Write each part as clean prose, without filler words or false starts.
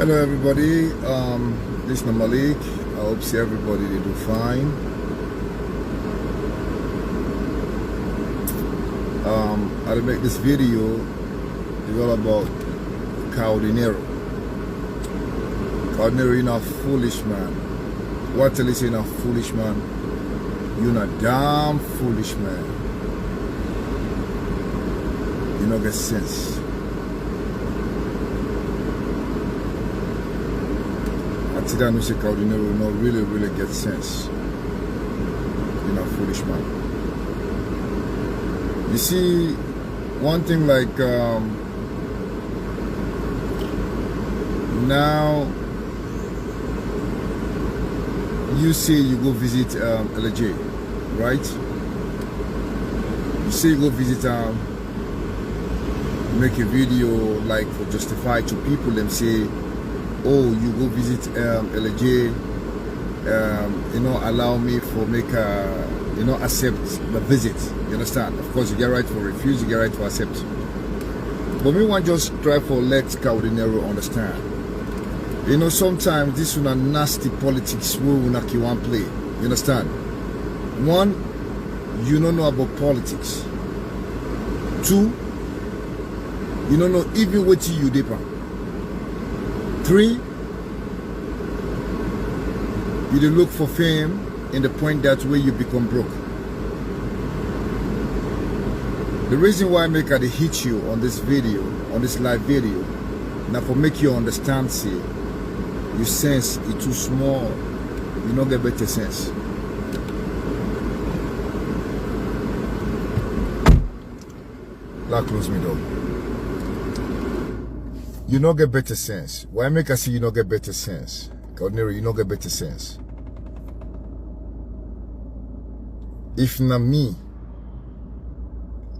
Hello everybody, this is Malik. I hope see everybody they do fine. I'll make this video. It's all about Kao Denero. Kao Denero, you're not foolish man. What tell you say you're not foolish man? You're not damn foolish man. You don't get sense. Today, Mr. Kao Denero will not really get sense. You're not foolish man. You see, one thing like now you say you go visit LJ, right? You say you go visit make a video like for justify to people them say, oh, you go visit LJ, allow me for make a, accept the visit. You understand? Of course, you get right for refuse, you get right for accept. But me want just try for let Kao Denero understand. Sometimes this is a nasty politics we will not one play. You understand? One, you don't know about politics. Two, you don't know even what you depend. 3, you dey look for fame in the point that way you become broke. The reason why I make I hit you on this video, on this live video, now for make you understand, say, you sense it too small, you don't get better sense. That close me door. You don't get better sense. Why make I say you don't get better sense? Kao Denero, you don't get better sense. If not me,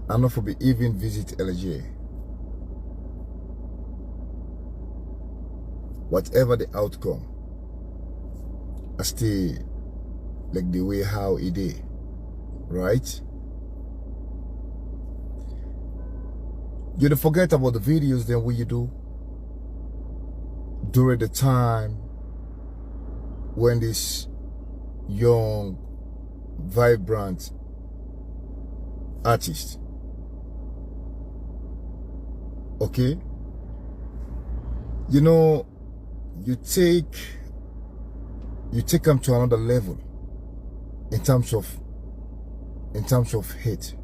I'm not for be even visit LJ. Whatever the outcome, I stay like the way how it is, right? You don't forget about the videos then what you do during the time when this young, vibrant artist, okay, you take them to another level in terms of hate.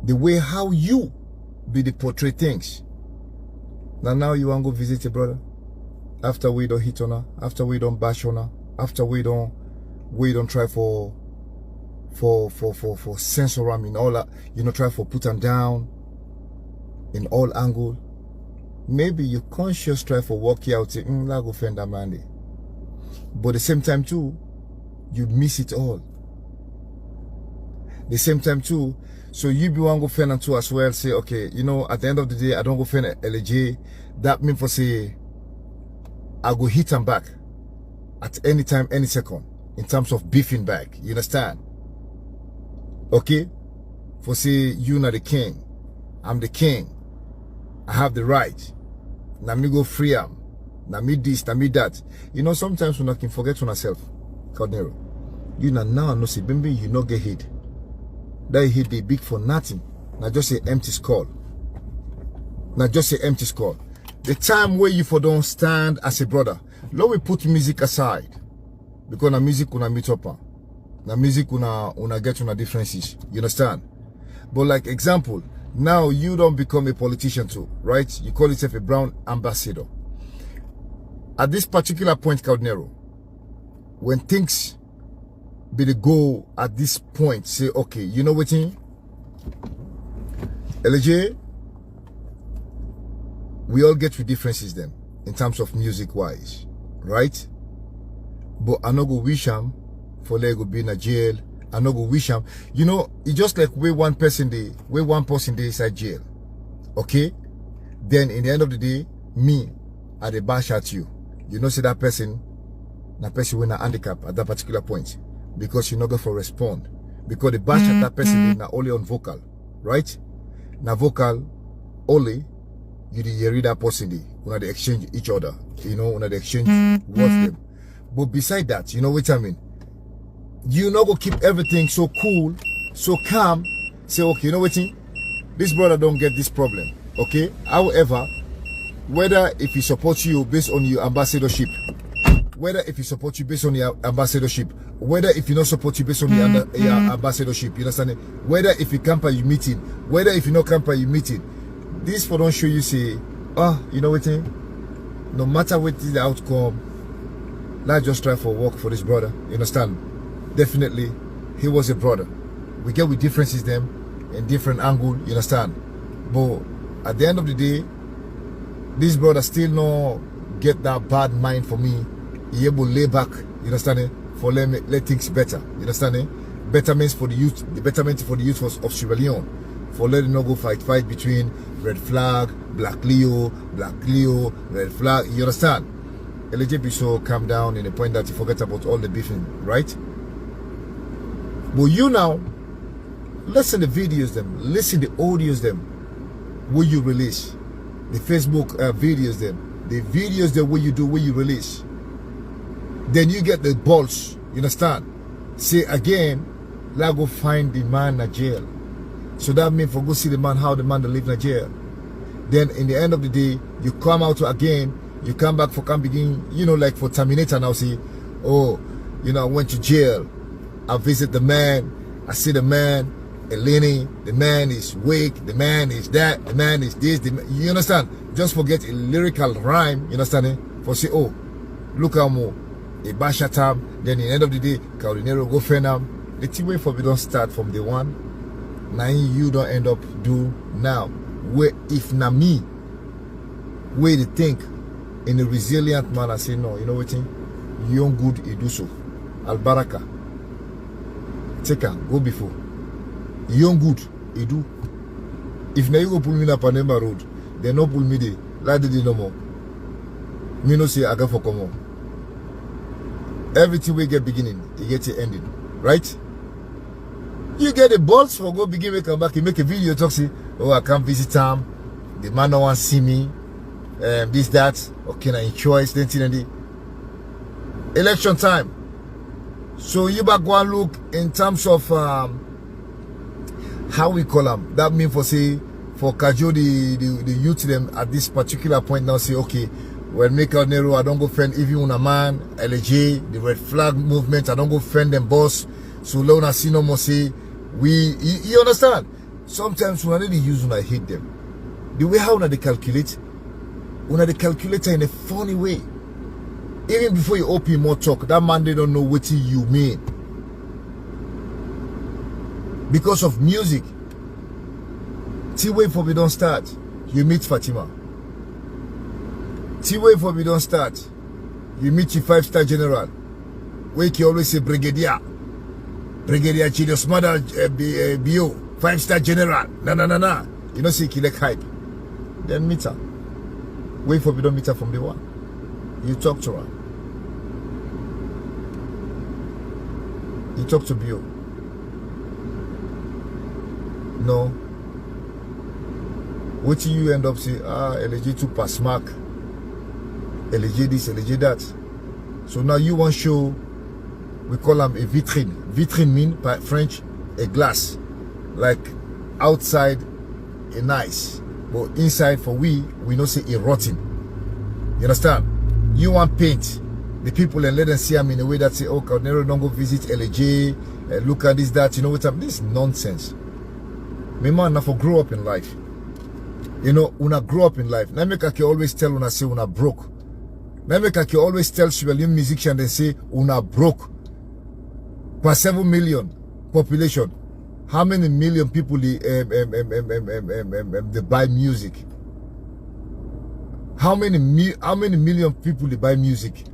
The way how you be the portray things. Now you want to go visit your brother after we don't hit on her, after we don't bash on her, after we don't try for censor him in all that, try for put him down in all angle. Maybe you conscious try for walk out say la go offend that man. But at the same time too, you miss it all. The same time too, so you be one go offend too as well, say, okay, at the end of the day, I don't go offend LJ. That mean for say I go hit him back at any time, any second, in terms of beefing back. You understand? Okay? For say you not the king, I'm the king. I have the right. Now me go free him. Now me this, now me that. Sometimes when I can forget on myself, Kao Denero. Now no say, baby, you not get hit. That hit they big for nothing. Now just say empty skull. Now just say empty skull. The time where you for don't stand as a brother. Let we put music aside. Because na music una meet up. Na music una get una differences. You understand? But like example, now you don't become a politician too, right? You call yourself a brown ambassador. At this particular point, Kao Denero, when things be the goal at this point, say, okay, you know what? LJ, we all get with differences then, in terms of music wise, right? But I no go wish him for let go be in a jail. I no go wish him. It's just like where one person dey inside jail. Okay? Then in the end of the day, me, I dey bash at you. Say that person when a handicap at that particular point. Because you're not going to respond. Because the bash at that person is not only on vocal, right? Now vocal only, you read that person, when they exchange each other, you know, when they exchange words them. But beside that, you know what I mean? You not go keep everything so cool, so calm, say, okay, you know what? This brother don't get this problem, okay? However, whether if he supports you based on your ambassadorship, whether if he supports you based on your ambassadorship, whether if he not support you based on your ambassadorship, you understand it? Whether if he camp at your meeting, whether if you not camp at your meeting, this for don't show you say, oh, you know what? No matter what is the outcome, let's just try for work for this brother, you understand? Definitely, he was a brother. We get with differences them in different angle, you understand? But at the end of the day, this brother still no get that bad mind for me. He able to lay back, you understand it? For let things better, you understand it? Betterments for the youth, the betterment for the youth of Sierra Leone. For letting no go fight between red flag, black Leo, red flag, you understand? LGB so calm down in the point that you forget about all the beefing, right? But you now, listen the videos them, listen the audios them, will you release? The Facebook videos them, the videos that what you do, what you release. Then you get the balls, you understand? Say again, let go find the man in jail. So that means for go see the man, how the man live in jail. Then in the end of the day, you come out again, you come back for come begin, you know, like for Terminator now, say, oh, you know, I went to jail. I visit the man, I see the man, Eleni, the man is weak, the man is that, the man is this, you understand? Just forget a lyrical rhyme, you understand? For say, oh, look how more, a basha time, then in the end of the day, Kao Denero go fenam. The team way for we don't start from the one, now you don't end up do now. Where if na me, where they think in a resilient manner, say no, you know what? You don't good, you do so. Al Baraka. Take her, go before. Young good, you do. If now you go pull me up Panema Road, they no pull me there. Like they no more. Me no say I got for come on. Everything we get beginning, you get it ending, right? You get the balls for go begin, we come back, you make a video, talk say, oh I can't visit him. The man no want see me. This that. Okay, now in choice, then the election time. So you back go and look in terms of how we call them. That means for say for Kajo the youth them at this particular point now say okay, when make Kao Denero I don't go friend even on a man, LJ, the red flag movement, I don't go friend them boss. So Lona see no more say you understand? Sometimes when I use when I hate them. The way how they calculate, when they calculate in a funny way. Even before you open more talk, that man they don't know what you mean. Because of music. T-Way for we don't start, you meet Fatima. T-Way for we don't start, you meet your 5-star general. Wake you always say Brigadier. Brigadier Chido's mother BO, 5-star general. Nah. You know see Kilek hype. Then meet her. Wait for we don't meet her from the one. You talk to her. You talk to Bio. No. What do you end up saying? LG to pass mark. LG this, LG that. So now you want to show, we call them a vitrine. Vitrine mean by French, a glass. Like outside, a nice. But inside for we know say a rotten. You understand? You want paint the people and let them see them in a way that say, oh, Kao Denero don't go visit LJ, look at this, that, you know what I'm, this is nonsense. Me man, na for grow up in life. You know, una grow up in life. Na make I always tell una say una broke. Na make I always tell civilian musician they say una broke. Per 7 million population, how many million people they buy music? How many million people they buy music?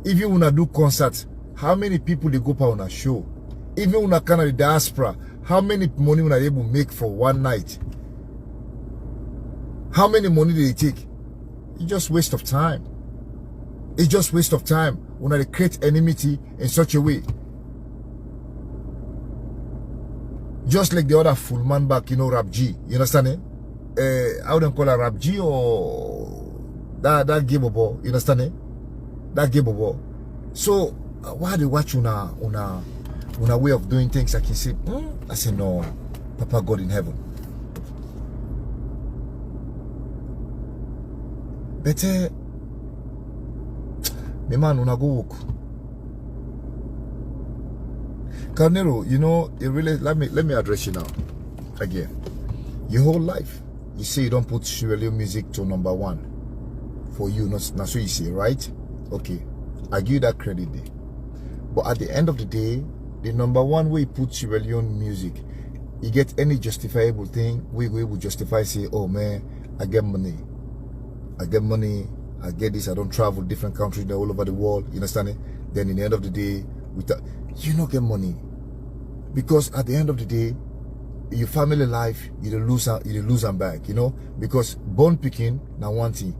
Even when I do concerts, how many people they go per on a show? Even when I can the diaspora, how many money when I able to make for one night? How many money do they take? It's just waste of time. It's just waste of time when they create enmity in such a way. Just like the other full man back, you know, Rap G. You understand it? how do you call a rap G or that game ball, you understand it? That game ball. So why they watch una way of doing things? I can say, I say no, Papa God in heaven. Better, me man, una go work. Kao Denero, you know, it really let me address you now. Again, your whole life, you say you don't put Sierra Leone music to #1 for you, not so you say, right? Okay, I give you that credit there. But at the end of the day, the #1 way you put Sierra Leone music, you get any justifiable thing, we will justify, say, oh man, I get money, I get this, I don't travel different countries all over the world, you understand it? Then in the end of the day, you don't get money. Because at the end of the day, your family life, you lose and back, you know? Because born picking, now one thing,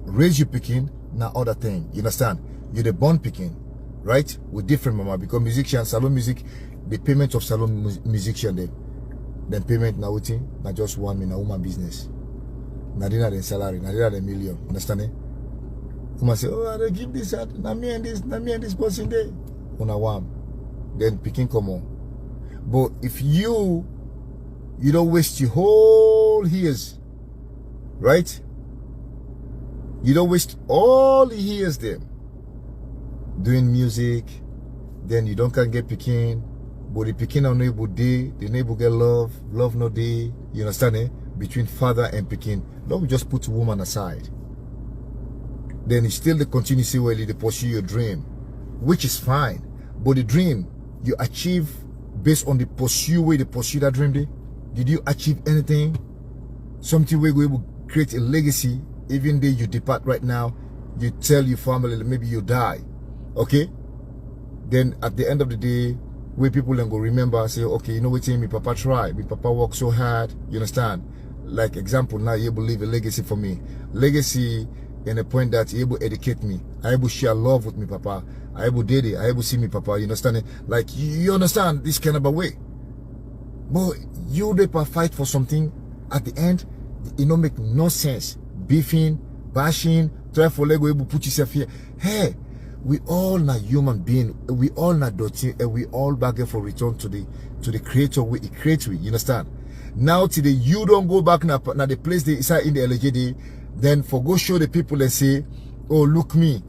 raise you picking, now other thing, you understand? You're the born picking, right? With different mama, because musician, salon music, the payment of salon musician, then payment now waiting, not just one man, a woman business. Not the salary, not the million, understand it? Come say, oh, I give this out, na me and this person there. On a one, then picking come on. But if you don't waste your whole years, right? You don't waste all the years there doing music, then you don't can get picking, but the picking on neighbor day, the neighbor get love no day, you understand it? Between father and picking, don't just put woman aside. Then it's still the continue say well, they pursue your dream, which is fine. But the dream you achieve based on the way they pursue that dream day, did you achieve anything? Something where we will create a legacy, even though you depart right now, you tell your family maybe you die. Okay? Then at the end of the day, where people then go remember, say, okay, you know what, my papa tried, my papa worked so hard, you understand? Like example, now you able to leave a legacy for me. Legacy in a point that you able to educate me. I able to share love with me papa. I able did it. I able see me papa. You understand it? Like you understand this kind of a way. But you never fight for something at the end, it don't make no sense. Beefing, bashing, try for Lego able put yourself here. Hey, we all not human being, we all not dirty, and we all bargain for return to the creator we create we, you understand? Now today you don't go back now the place they inside in the LJ, then for go show the people and say, oh look me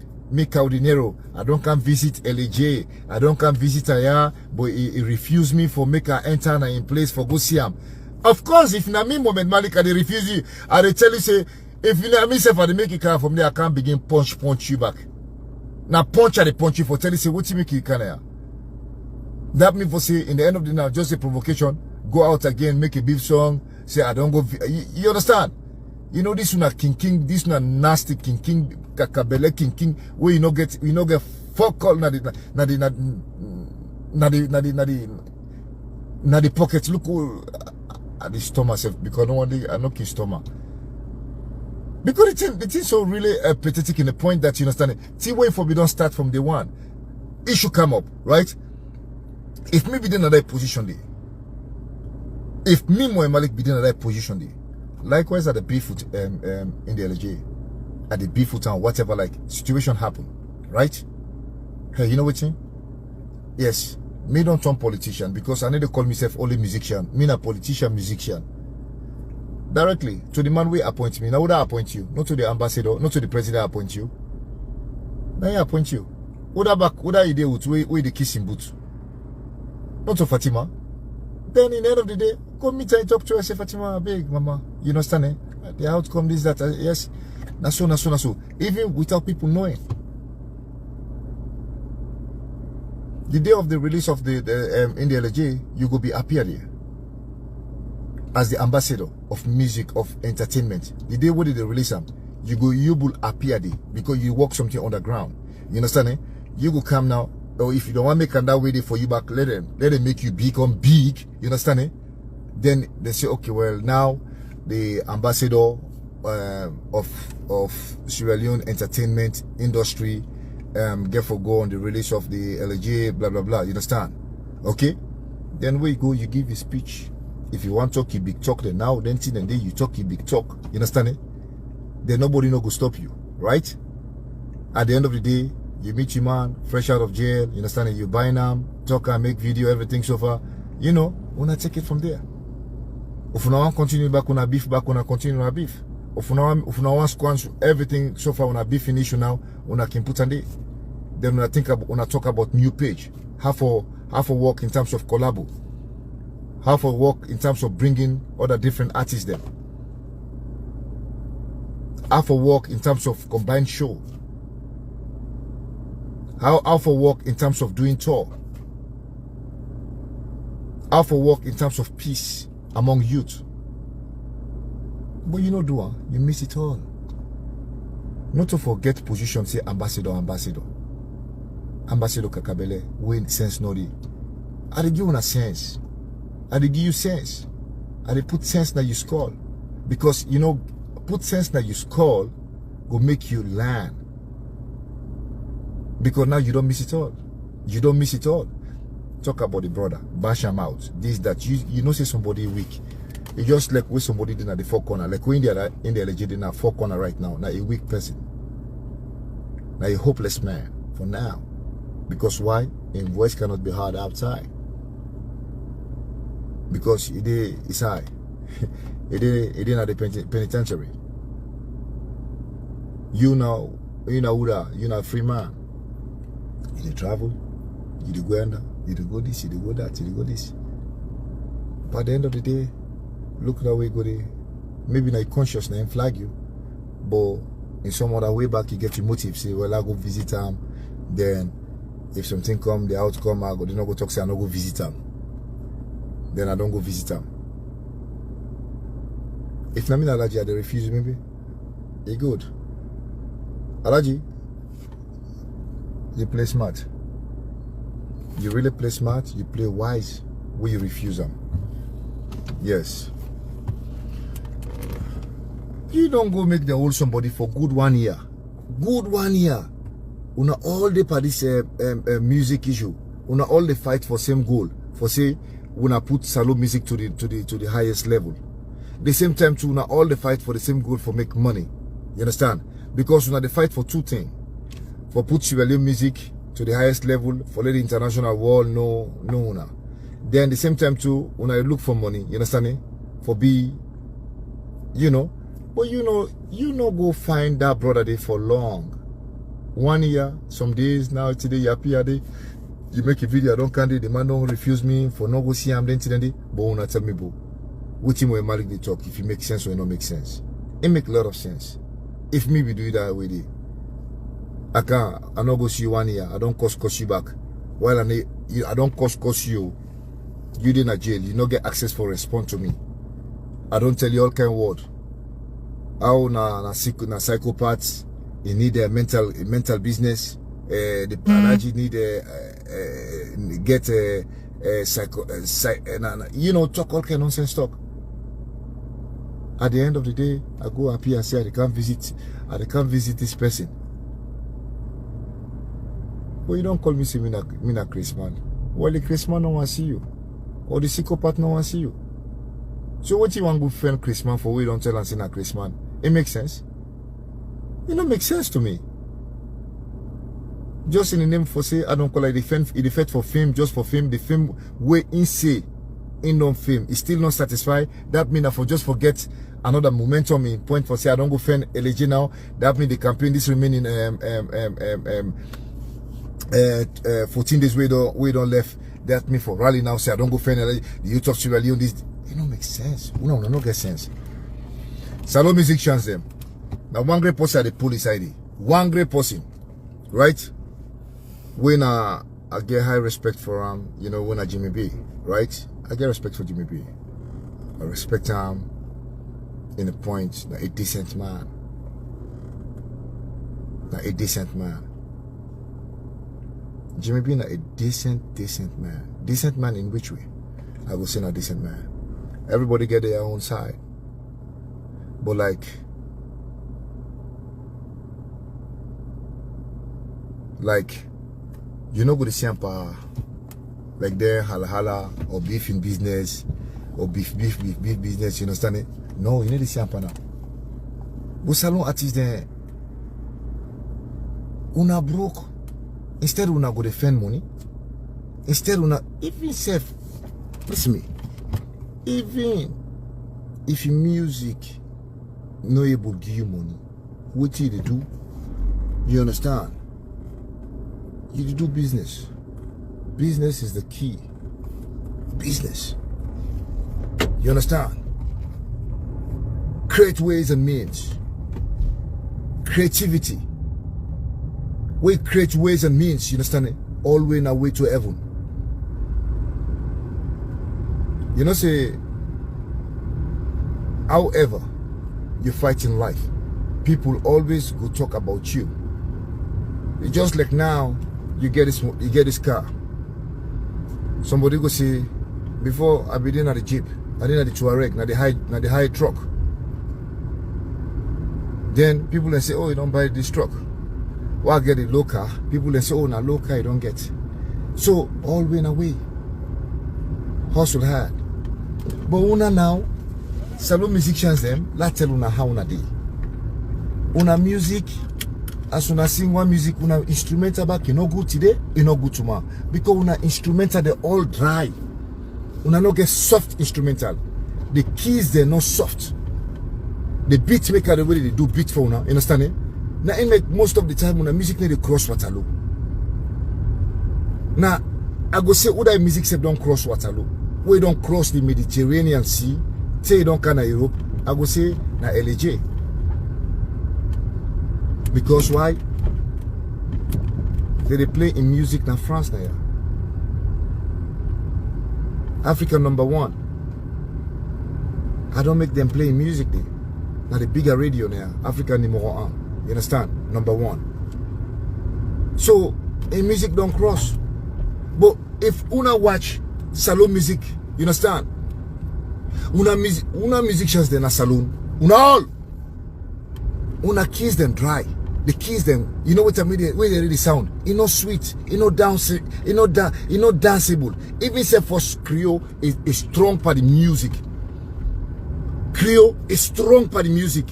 Kao Denero, I don't come visit LJ, I don't come visit Aya, but he refused me for make her enter na in place for go see him. Of course, if na me moment Malika they refuse you, I they tell you say, if you na me self I they make it come from there, I can't begin punch you back. Now punch at the punch you for tell you say what you make you can here. That mean for say in the end of the night, just a provocation, go out again, make a beef song, say I don't go you understand? You know this one a king, this one a nasty king, kakabele king, where you no get fuck all na the pockets. Look at the stomach self because no one day I know kill stomach. Because the thing so really pathetic in the point that you understand it. See wait for we don't start from day one. It should come up, right? If me be in another position there, if me Moe Malik be in another position there. Likewise at the Beeffoot in the LJ, at the Beeffoot town, whatever like situation happen, right? Hey, you know what I'm saying? Yes, me don't turn politician because I need to call myself only musician. Me not politician, musician. Directly to the man we appoint me. Now would I appoint you? Not to the ambassador, not to the president appoint you. Now I appoint you. Would I idea with where the kissing boots? Not to Fatima. Then in the end of the day, come meet and talk to her, say Fatima, big mama, you understand it? The outcome is that yes, na so. Even without people knowing. The day of the release of the in the LJ, you go be appear there as the ambassador of music, of entertainment. The day where they release them, you will appear there because you work something underground. You understand it? You go come now. Or if you don't want to make that way for you back, let them make you become big. You understand it? Then they say, okay, well now the ambassador of Sierra Leone entertainment industry get for go on the release of the LJ, blah blah blah. You understand? Okay? Then where you go, you give a speech If you want to talk, you big talk. Then now, then you talk, you big talk. You understand it? Then nobody no go stop you, right? At the end of the day, you meet your man, fresh out of jail. You understand it? You buy them, talk and make video, everything so far. You know, wanna take it from there. If you want continue back on a beef, continue on a beef. If you want squash everything so far on a beef issue now, una can put on it. Then when I talk about new page, how for work in terms of collabo, how for work in terms of bringing other different artists there, how for work in terms of combined show, how for work in terms of doing tour, how for work in terms of peace among youth. But you know, you miss it all. Not to forget position, say ambassador. Ambassador Kakabele, when sense no dey. I dey give you a sense. I dey give you sense. I dey put sense that you skull. Because, you know, put sense that you skull will make you learn. Because now you don't miss it all. You don't miss it all. Talk about the brother. Bash him out. This, that. You know, say somebody weak. It's just like when somebody did at the four corner. Like when they're in the LG in a four corner right now. Now a weak person. Now a hopeless man. For now. Because why? In voice cannot be heard outside. Because it is high. it at the penitentiary. You know a free man. You dey travel, you dey go under, you dey go this, you dey go that, you dey go this. But at the end of the day, look that way go there. Maybe not conscious now flag you, but in some other way back you get your motive. Say, well, I go visit them, then if something come, the outcome, they not go talk, say I not go visit them. Then I don't go visit them. If Namin Alaji, they refuse maybe, they good. Alaji, you play smart. You really play smart, you play wise when you refuse them. Yes. You don't go make the whole somebody for good 1 year. Good 1 year. Una all the parties music issue. Una all the fight for same goal. For say, una put salo music to the highest level. The same time too, una all the fight for the same goal for make money. You understand? Because una the fight for two things. For put Chivalier music to the highest level, for let the international world know una. Then the same time too, una look for money. You understand me? For be, you know. But you know go find that brother there for long. 1 year, some days, now today you appear there, you make a video, I don't candy, the man don't refuse me for no go see him then today. But una tell me, bro, which him when Malik they talk, if it makes sense or it don't make sense. It make a lot of sense. If me be do it that way there. I not go see you 1 year, I don't cost you back. While I don't cost you, you in a jail, you not get access for response to me. I don't tell you all kind of word. How na psychopaths, you need a mental business. The allergy need get you know, talk all kind of nonsense talk. At the end of the day, I go up here and say I can't visit this person. But you don't call me say me na Chris man. Well, the Chris man no want to see you, or the psychopath no want to see you. So what you want good friend Chris man for? We don't tell and say na Chris man. It makes sense. It don't make sense to me. Just in the name for say I don't call it the effect for fame, just for fame. The fame way in say in non fame is still not satisfied. That mean I for just forget another momentum in point for say I don't go fend LG now. That mean the campaign this remaining 14 days we don't left. That mean for rally now say I don't go fend LG. The youth of Sierra Leone this. It don't make sense. No get sense. Salon musicians them. Now one great person at the police ID. One great person. Right? When I get high respect for him, you know, when I Jimmy B, right? I get respect for Jimmy B. I respect him in a point, like a decent man. Like a decent man. Jimmy B a decent man. Decent man in which way? I will say a decent man. Everybody get their own side. But like you know go to see like there hala or beef in business or beef business, you understand it? No, you need to see now. But salon artists there, una broke. Instead una go defend money. Instead una even self. Listen me. Even if your music no able to give you money, what you do? You understand? You do business. Business is the key. Business. You understand? Create ways and means. Creativity. We create ways and means, you understand it? All way in our way to heaven. You know, say, however you fight in life, people always go talk about you. It's just like now, you get this car. Somebody go say, before I be in at the Jeep, I didn't at the Touareg, now the high truck. Then people then say, oh, you don't buy this truck. Well, I get a low car. People then say, oh, now low car you don't get. So all win away. Hustle hard. But una now, salon musicians them, la tell una how una day. Una music, as una sing one music, una instrumental back, you no good today, you no good tomorrow. Because una instrumental they all dry. Una no get soft instrumental. The keys they're not soft. The beat maker the way they do beat for una, you understand it? Now in like most of the time when the music need to cross Waterloo. Now I go say other music say don't cross Waterloo. We don't cross the Mediterranean Sea, say you don't come to Europe, I go say na LJ. Because why? They play in music na France now. Africa #1. I don't make them play in music there. Now the bigger radio now, Africa #1. You understand? #1. So in music don't cross. But if una watch salon music, you understand? Una musicians then a saloon. Una all. Una keys them dry. The keys them, you know what I mean? Where they really sound. You know sweet. You know dance. You know danceable. Even say for Creole is strong for the music. Creole is strong for the music.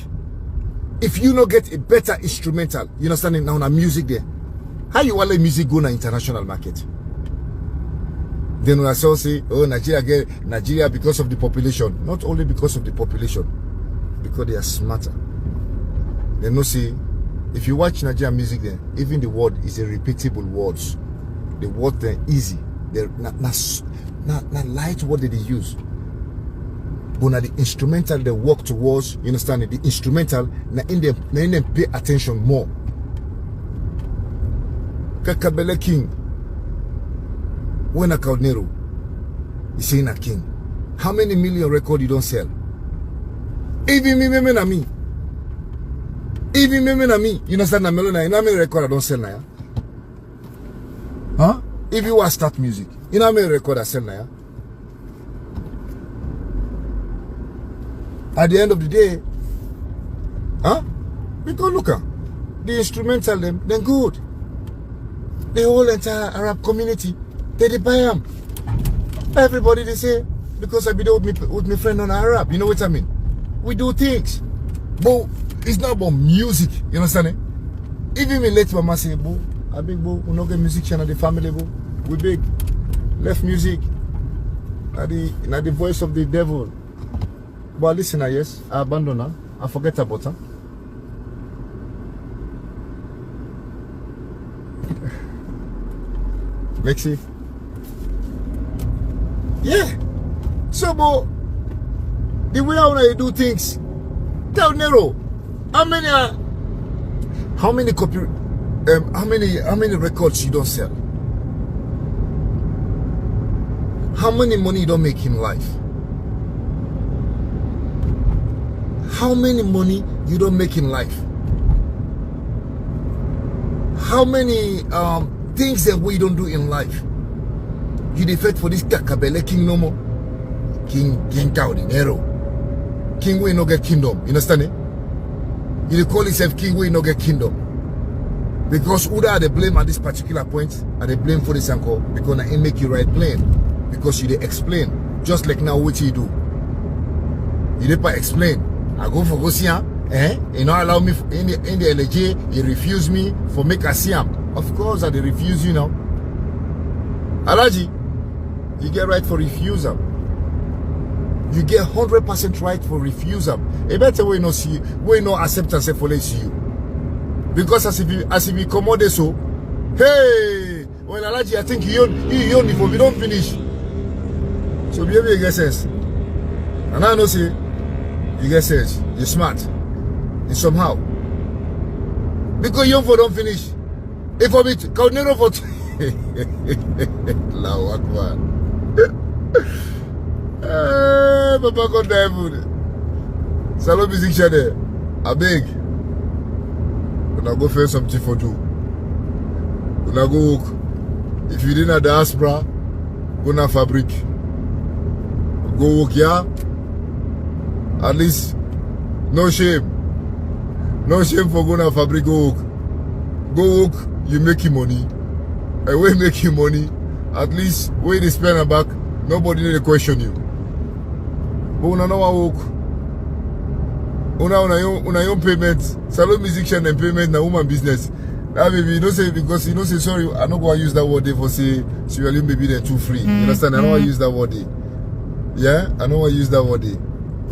If you not get a better instrumental, you understand it now na music there. How you want let music go na international market? Then when I say, oh, Nigeria because of the population. Not only because of the population, because they are smarter. They know say, if you watch Nigerian music there, even the word is a repeatable words. The word they're easy. They're not light what they use. But now the instrumental they work towards, you understand it? The instrumental, now in them pay attention more. Kakabele King, when a Kao Denero, he's saying a king. How many million records you don't sell? Even me. Even me. You understand the melody? You know how many records I don't sell now? Huh? If you want to start music, you know how many records I sell now? At the end of the day, huh? Because look at the instrumental them good. The whole entire Arab community, they buy them. Everybody they say, because I be there with my friend on Arab, you know what I mean? We do things. But it's not about music, you understand it? Even me let mama say, bo, I big bo, we not get musician at the family, bo. We big. Left music. Not the voice of the devil. But listen, yes, I abandon her. I forget about her. Mexi. Yeah. So, but the way I want to do things, Kao Denero, how many records you don't sell? How many money you don't make in life? How many money you don't make in life? How many things that we don't do in life? You defect for this Kakabele King no more. King Kao Denero. King will not get kingdom. You understand it? You call yourself king will not get kingdom. Because who are the blame at this particular point? Are they blame for this uncle? Because I ain't make you right blame. Because you they explain. Just like now what you do. You never explain. I go for go see him. You not allow me in the LJ. You refuse me for make I see him. Of course, I refuse you now. Alaji, you get right for refusal. You get 100% right for refusal. A better way no see, way no acceptance for see you. Because as if you come out so, hey, well Alaji, I think you only for we don't finish. So be able to get sense. And I know say you get sense. You're smart. You somehow. Because you don't finish. If I be Kao Denero for Allahu Akbar. Papa God Denero. Salon musician there. I beg. When I go find something for do. When I go work. If you didn't have the diaspora, go na fabric. Go work here. At least no shame. No shame for going to fabric. Go work. Go work, you make you money. And when you make you money, at least when they spend a back, nobody need to question you. But when I know I work, una your payment, salon musician and payment na woman business. That baby, you don't say because you don't say sorry, I don't go use that word there for say Sierra baby they're too free. You understand? I don't want to use that word there. Yeah? I don't want to use that word there.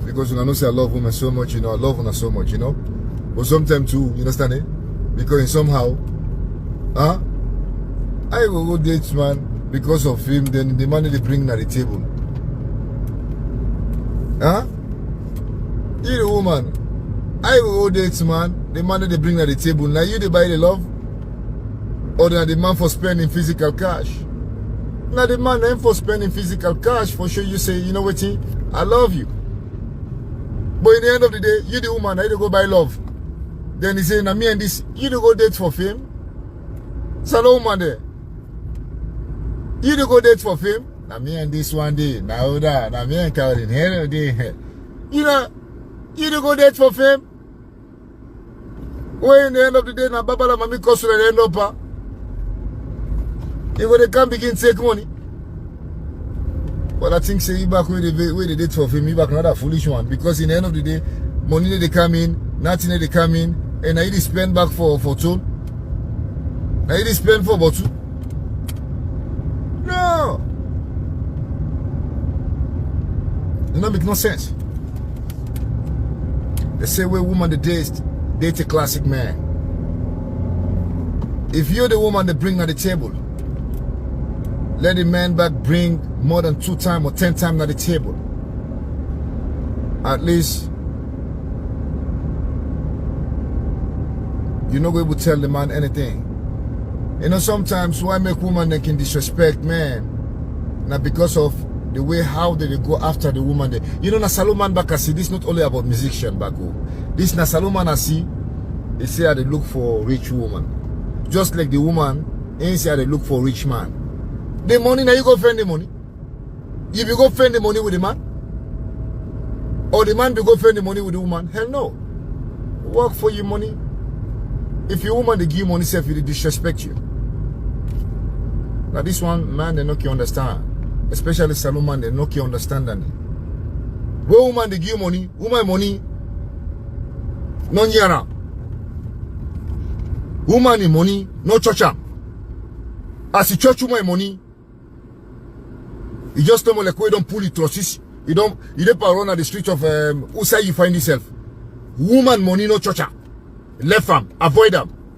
Because when I know say I love women so much, you know, I love women so much, you know. But sometimes too, you understand it? Because somehow, I will go date man because of him, then the money they bring at the table. You the woman, I will go date man, the money they bring at the table. Now you they buy the love? Or the man for spending physical cash? Now the man then for spending physical cash, for sure you say, you know what, I love you. But in the end of the day, you the woman, I go buy love. Then he say, now me and this, you do go date for fame? Salon woman there. You do go date for fame? Now me and this one day, now that, now me and Kao Denero day. You know, you do go date for fame? When in the end of the day, now Babala Mami cost to the end up, you go they can begin to take money. But I think say you back where they date for fame, you back another foolish one. Because in the end of the day, money they come in, nothing they come in, and I spend back for two. I spend for about two. No. It don't make no sense. They say where woman the date a classic man. If you're the woman that bring at the table, let the man back bring more than 2 times or 10 times at the table. At least you're not going to tell the man anything. You know, sometimes why make woman they can disrespect man? Now because of the way how they go after the woman. You know, na Salomon back I see this not only about musician back home. This na Salomon I see, they say they look for rich woman. Just like the woman, they say they look for rich man. The money, now you go find the money. If you go find the money with the man, or the man will go find the money with the woman, hell no. Work for your money. If your woman they give you money, self, they disrespect you. Now this one, man, they not can understand. Especially Salomon, they not can understand that. Where woman they give money, woman money, no nyara. Woman in money, no church. As the church woman money, you just tell me like we don't pull it trusses. You don't run at the street of who say you find yourself. Woman money, no church. Left them, avoid them.